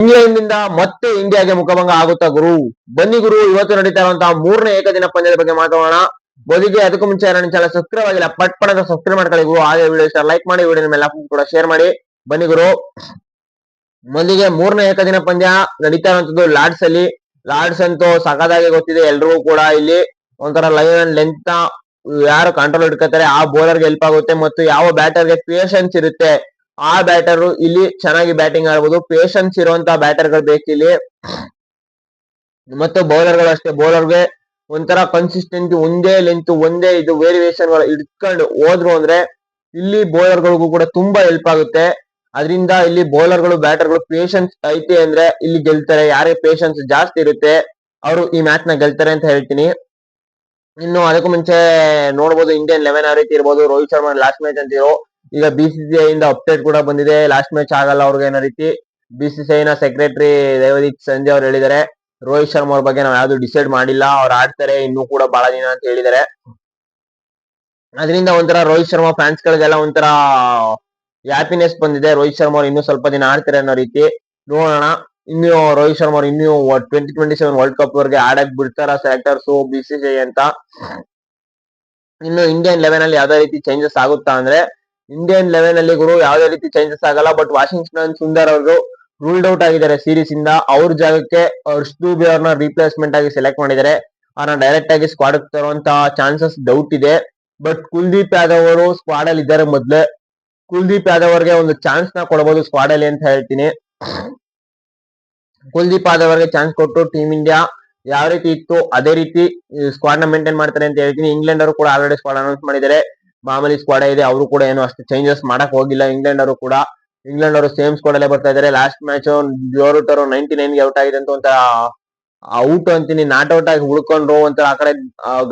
England ನಿಂದ ಮತ್ತೆ ಇಂಡಿಯಾಗೆ ಮುಖಭಂಗ ಆಗುತ್ತಾ ಗುರು? ಬನ್ನಿ ಗುರು, ಇವತ್ತು ನಡೀತಾ ಇರುವಂತಹ ಮೂರನೇ ಏಕದಿನ ಪಂದ್ಯದ ಬಗ್ಗೆ ಮಾತಾಡೋಣ. ಮೊದಲಿಗೆ ಅದಕ್ಕೂ ಮುಂಚೆ ನನ್ನ ಚಾನಲ್ ಸಬ್ಸ್ಕ್ರೈಬ್ ಆಗಿಲ್ಲ, ಪಟ್ ಅಂತ ಸಬ್ಸ್ಕ್ರೈಬ್ ಮಾಡ್ಕೊಳ್ಳಿ ಗುರು. ಹಾಗೆ ವಿಡಿಯೋ ಇಷ್ಟ ಲೈಕ್ ಮಾಡಿ, ವಿಡಿಯೋ ಮೇಲೆ ಕೂಡ ಶೇರ್ ಮಾಡಿ. ಬನ್ನಿ ಗುರು, ಮೊದಲಿಗೆ ಮೂರನೇ ಏಕದಿನ ಪಂದ್ಯ ನಡೀತಾ ಇರುವಂತದ್ದು ಲಾರ್ಡ್ಸ್ ಅಲ್ಲಿ. ಲಾರ್ಡ್ಸ್ ಅಂತೂ ಸಖತ್ತಾಗಿ ಗೊತ್ತಿದೆ ಎಲ್ರಿಗೂ ಕೂಡ. ಇಲ್ಲಿ ಒಂಥರ ಲೈನ್ ಅಂಡ್ ಲೆಂತ್ ಯಾರು ಕಂಟ್ರೋಲ್ ಇಟ್ಕೋತಾರೆ ಆ ಬೌಲರ್ಗೆ ಹೆಲ್ಪ್ ಆಗುತ್ತೆ, ಮತ್ತು ಯಾವ ಬ್ಯಾಟರ್ಗೆ ಪೇಷನ್ಸ್ ಇರುತ್ತೆ ಆ ಬ್ಯಾಟರ್ ಇಲ್ಲಿ ಚೆನ್ನಾಗಿ ಬ್ಯಾಟಿಂಗ್ ಆಡಬಹುದು. ಪೇಷನ್ಸ್ ಇರುವಂತಹ ಬ್ಯಾಟರ್ ಗಳು ಬೇಕಿಲ್ಲಿ. ಮತ್ತು ಬೌಲರ್ ಗಳು ಅಷ್ಟೇ, ಬೌಲರ್ಗೆ ಒಂಥರ ಕನ್ಸಿಸ್ಟೆನ್ಸಿ, ಒಂದೇ ಲೆಂತ್ ಒಂದೇ ಇದು ವೇರಿಯೇಷನ್ ಇಟ್ಕೊಂಡು ಹೋದ್ರು ಅಂದ್ರೆ ಇಲ್ಲಿ ಬೌಲರ್ ಗಳಿಗೂ ಕೂಡ ತುಂಬಾ ಹೆಲ್ಪ್ ಆಗುತ್ತೆ. ಅದರಿಂದ ಇಲ್ಲಿ ಬೌಲರ್ ಗಳು ಬ್ಯಾಟರ್ ಗಳು ಪೇಷನ್ಸ್ ಐತೆ ಅಂದ್ರೆ ಇಲ್ಲಿ ಗೆಲ್ತಾರೆ. ಯಾರಿಗೆ ಪೇಷನ್ಸ್ ಜಾಸ್ತಿ ಇರುತ್ತೆ ಅವರು ಈ ಮ್ಯಾಚ್ ನ ಗೆಲ್ತಾರೆ ಅಂತ ಹೇಳ್ತೀನಿ. ಇನ್ನು ಅದಕ್ಕೂ ಮುಂಚೆ ನೋಡಬಹುದು ಇಂಡಿಯನ್ 11 ಯಾವ ರೀತಿ ಇರ್ಬೋದು. ರೋಹಿತ್ ಶರ್ಮಾ ಲಾಸ್ಟ್ ಮ್ಯಾಚ್ ಅಂತಿರೋ, ಈಗ BCCI ಇಂದ ಅಪ್ಡೇಟ್ ಕೂಡ ಬಂದಿದೆ, ಲಾಸ್ಟ್ ಮ್ಯಾಚ್ ಆಗಲ್ಲ ಅವ್ರಿಗೆ ಅನ್ನೋ ರೀತಿ. BCCI ನ ಸೆಕ್ರೆಟರಿ ರೇವದೀಪ್ ಸಂಜಯ್ ಅವ್ರು ಹೇಳಿದ್ದಾರೆ, ರೋಹಿತ್ ಶರ್ಮಾ ಅವ್ರ ಬಗ್ಗೆ ನಾವು ಯಾವ್ದು ಡಿಸೈಡ್ ಮಾಡಿಲ್ಲ, ಅವ್ರು ಆಡ್ತಾರೆ ಇನ್ನೂ ಕೂಡ ಬಹಳ ದಿನ ಅಂತ ಹೇಳಿದ್ದಾರೆ. ಅದರಿಂದ ಒಂಥರ ರೋಹಿತ್ ಶರ್ಮಾ ಫ್ಯಾನ್ಸ್ ಗಳಿಗೆಲ್ಲ ಒಂಥರ ಹ್ಯಾಪಿನೆಸ್ ಬಂದಿದೆ. ರೋಹಿತ್ ಶರ್ಮಾ ಅವ್ರು ಇನ್ನೂ ಸ್ವಲ್ಪ ದಿನ ಆಡ್ತಾರೆ ಅನ್ನೋ ರೀತಿ. ನೋಡೋಣ, ಇನ್ನು ರೋಹಿತ್ ಶರ್ಮಾ ಅವ್ರು ಇನ್ನೂ 2027 ವರ್ಲ್ಡ್ ಕಪ್ ವರೆಗೆ ಆಡಕ್ ಬಿಡ್ತಾರ ಸೆಲೆಕ್ಟರ್ಸ್ BCCI ಅಂತ. ಇನ್ನು ಇಂಡಿಯನ್ 11 ಅಲ್ಲಿ ಯಾವ್ದೇ ರೀತಿ ಚೇಂಜಸ್ ಆಗುತ್ತಾ ಅಂದ್ರೆ, ಇಂಡಿಯನ್ 11 ಅಲ್ಲಿ ಗುರು ಯಾವ್ದೇ ರೀತಿ ಚೇಂಜಸ್ ಆಗಲ್ಲ. ಬಟ್ ವಾಷಿಂಗ್ಟನ್ ಸುಂದರ್ ಅವರು ರೂಲ್ಡ್ ಔಟ್ ಆಗಿದ್ದಾರೆ ಸೀರೀಸ್ ಇಂದ. ಅವ್ರ ಜಾಗಕ್ಕೆ ಶ್ರೂಬಿ ಅವ್ರನ್ನ ರಿಪ್ಲೇಸ್ಮೆಂಟ್ ಆಗಿ ಸೆಲೆಕ್ಟ್ ಮಾಡಿದ್ದಾರೆ. ಅವ್ರನ್ನ ಡೈರೆಕ್ಟ್ ಆಗಿ ಸ್ಕ್ವಾಡ್ ತರುವಂತಹ ಚಾನ್ಸಸ್ ಡೌಟ್ ಇದೆ. ಬಟ್ ಕುಲ್ದೀಪ್ ಯಾದವ್ ಅವರು ಸ್ಕ್ವಾಡ್ ಅಲ್ಲಿ ಇದ್ದಾರೆ ಮೊದ್ಲೇ. ಕುಲ್ದೀಪ್ ಯಾದವ್ ಅವ್ರಿಗೆ ಒಂದು ಚಾನ್ಸ್ ನ ಕೊಡಬಹುದು ಸ್ಕ್ವಾಡ್ ಅಲ್ಲಿ ಅಂತ ಹೇಳ್ತೀನಿ. ಕುಲ್ದೀಪ್ ಯಾದವ್ ಅವರಿಗೆ ಚಾನ್ಸ್ ಕೊಟ್ಟು ಟೀಮ್ ಇಂಡಿಯಾ ಯಾವ ರೀತಿ ಇತ್ತು ಅದೇ ರೀತಿ ಸ್ಕ್ವಾಡ್ ನ ಮೇಂಟೈನ್ ಮಾಡ್ತಾರೆ ಅಂತ ಹೇಳ್ತೀನಿ. ಇಂಗ್ಲೆಂಡ್ ಅವರು ಕೂಡ ಆಲ್ರೆಡಿ ಸ್ಕ್ವಾಡ್ ಅನೌನ್ಸ್ ಮಾಡಿದ್ದಾರೆ, ಮಾಮೂಲಿ ಸ್ಕ್ವಾಡ್ ಇದೆ. ಅವರು ಕೂಡ ಏನು ಅಷ್ಟು ಚೇಂಜಸ್ ಮಾಡಕ್ ಹೋಗಿಲ್ಲ ಇಂಗ್ಲೆಂಡ್ ಅವರು ಕೂಡ. ಇಂಗ್ಲೆಂಡ್ ಅವರು ಸೇಮ್ ಸ್ಕ್ವಾಡ್ ಅಲ್ಲೇ ಬರ್ತಾ ಇದ್ದಾರೆ. ಲಾಸ್ಟ್ ಮ್ಯಾಚ್ ಜೋರೂಟರ್ 99 ಗೆ ಔಟ್ ಆಗಿದೆ ಅಂತ ಒಂಥರ ಔಟ್ ಅಂತೀನಿ, ನಾಟ್ ಔಟ್ ಆಗಿ ಉಳ್ಕೊಂಡ್ರು. ಒಂಥರ ಆ ಕಡೆ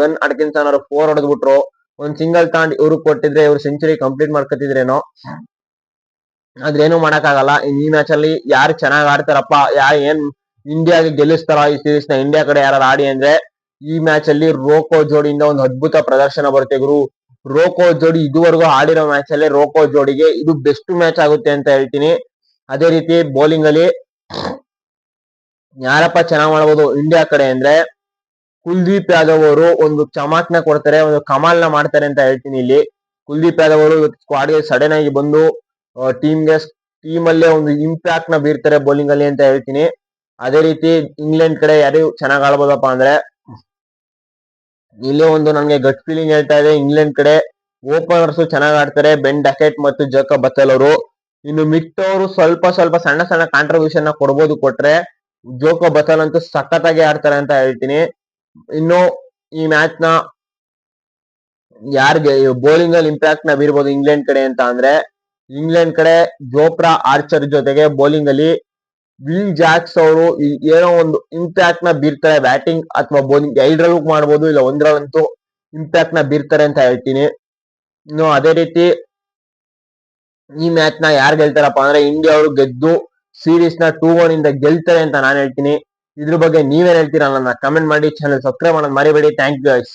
ಗನ್ ಅಟ್ಕಿನ್ಸನ್ ಅವರು 4 ಹೊಡೆದ್ ಬಿಟ್ರು. ಒಂದ್ ಸಿಂಗಲ್ ತಾಂಡ್ ಇವ್ರಿಗೆ ಕೊಟ್ಟಿದ್ರೆ ಇವ್ರು ಸೆಂಚುರಿ ಕಂಪ್ಲೀಟ್ ಮಾಡ್ಕೊತಿದ್ರೇನೋ. ಅದ್ರೇನು ಮಾಡಕ್ ಆಗಲ್ಲ. ಈ ಮ್ಯಾಚ್ ಅಲ್ಲಿ ಯಾರು ಚೆನ್ನಾಗ್ ಆಡ್ತಾರಪ್ಪ, ಏನ್ ಇಂಡಿಯಾಗೆ ಗೆಲ್ಲಿಸ್ತಾರ ಈ ಸೀರೀಸ್ ನ ಇಂಡಿಯಾ ಕಡೆ ಯಾರು ಆಡಿ ಅಂದ್ರೆ, ಈ ಮ್ಯಾಚ್ ಅಲ್ಲಿ ರೋಕೋ ಜೋಡಿಯಿಂದ ಒಂದು ಅದ್ಭುತ ಪ್ರದರ್ಶನ ಬರುತ್ತೆ ಗುರು. ರೋಕೋ ಜೋಡಿ ಇದುವರೆಗೂ ಆಡಿರೋ ಮ್ಯಾಚ್ ಅಲ್ಲಿ ರೋಕೋ ಜೋಡಿಗೆ ಇದು ಬೆಸ್ಟ್ ಮ್ಯಾಚ್ ಆಗುತ್ತೆ ಅಂತ ಹೇಳ್ತೀನಿ. ಅದೇ ರೀತಿ ಬೌಲಿಂಗ್ ಅಲ್ಲಿ ಯಾರಪ್ಪ ಚೆನ್ನಾಗ್ ಮಾಡ್ಬೋದು ಇಂಡಿಯಾ ಕಡೆ ಅಂದ್ರೆ, ಕುಲ್ದೀಪ್ ಯಾದವ್ ಅವರು ಒಂದು ಚಮಕ್ನ ಕೊಡ್ತಾರೆ, ಒಂದು ಕಮಾಲ್ನ ಮಾಡ್ತಾರೆ ಅಂತ ಹೇಳ್ತೀನಿ ಇಲ್ಲಿ. ಕುಲ್ದೀಪ್ ಯಾದವ್ ಅವರು ಸ್ಕ್ವಾಡ್ ಗೆ ಸಡನ್ ಆಗಿ ಬಂದು ಟೀಮ್ ಅಲ್ಲೇ ಒಂದು ಇಂಪ್ಯಾಕ್ಟ್ ನ ಬೀರ್ತಾರೆ ಬೌಲಿಂಗ್ ಅಲ್ಲಿ ಅಂತ ಹೇಳ್ತೀನಿ. ಅದೇ ರೀತಿ ಇಂಗ್ಲೆಂಡ್ ಕಡೆ ಯಾರು ಚೆನ್ನಾಗ್ ಆಡ್ಬೋದಪ್ಪ ಅಂದ್ರೆ, ಇಲ್ಲೇ ಒಂದು ನನಗೆ ಗಟ್ ಫೀಲಿಂಗ್ ಹೇಳ್ತಾ ಇದೆ, ಇಂಗ್ಲೆಂಡ್ ಕಡೆ ಓಪನರ್ಸ್ ಚೆನ್ನಾಗ್ ಆಡ್ತಾರೆ, ಬೆನ್ ಡಕೆಟ್ ಮತ್ತು ಜೇಕಬ್ ಬಥೆಲ್ ಅವರು. ಇನ್ನು ಮಿಟ್ಟವರು ಸ್ವಲ್ಪ ಸಣ್ಣ ಸಣ್ಣ ಕಾಂಟ್ರಿಬ್ಯೂಷನ್ ನ ಕೊಡ್ಬೋದು, ಕೊಟ್ರೆ ಜೇಕಬ್ ಬಥೆಲ್ ಅಂತೂ ಸಖತ್ತಾಗಿ ಆಡ್ತಾರೆ ಅಂತ ಹೇಳ್ತೀನಿ. ಇನ್ನು ಈ ಮ್ಯಾಚ್ ನ ಯಾರಿಗೆ ಬೌಲಿಂಗ್ ಅಲ್ಲಿ ಇಂಪ್ಯಾಕ್ಟ್ ನ ಬೀರ್ಬೋದು ಇಂಗ್ಲೆಂಡ್ ಕಡೆ ಅಂತ ಅಂದ್ರೆ, ಇಂಗ್ಲೆಂಡ್ ಕಡೆ ಜೋಪ್ರಾ ಆರ್ಚರ್ ಜೊತೆಗೆ ಬೌಲಿಂಗ್ ಅಲ್ಲಿ ವಿಲ್ ಜಾಕ್ಸ್ ಅವರು ಏನೋ ಒಂದು ಇಂಪ್ಯಾಕ್ಟ್ ನ ಬೀರ್ತಾರೆ. ಬ್ಯಾಟಿಂಗ್ ಅಥವಾ ಬೌಲಿಂಗ್ ಎರಡರಲ್ಲೂ ಮಾಡ್ಬೋದು, ಇಲ್ಲ ಒಂದ್ರಲ್ಲಂತೂ ಇಂಪ್ಯಾಕ್ಟ್ ನ ಬೀರ್ತಾರೆ ಅಂತ ಹೇಳ್ತೀನಿ. ಇನ್ನು ಅದೇ ರೀತಿ ಈ ಮ್ಯಾಚ್ ನ ಯಾರು ಗೆಲ್ತಾರಪ್ಪ ಅಂದ್ರೆ, ಇಂಡಿಯಾ ಅವರು ಗೆದ್ದು ಸೀರೀಸ್ ನ 2-1 ಇಂದ ಗೆಲ್ತಾರೆ ಅಂತ ನಾನು ಹೇಳ್ತೀನಿ. ಇದ್ರ ಬಗ್ಗೆ ನೀವೇನ್ ಹೇಳ್ತೀರಾ ನನ್ನ ಕಮೆಂಟ್ ಮಾಡಿ. ಚಾನಲ್ ಸಬ್ಸ್ಕ್ರೈಬ್ ಮಾಡೋದು ಮರಿಬೇಡಿ. Thank you guys.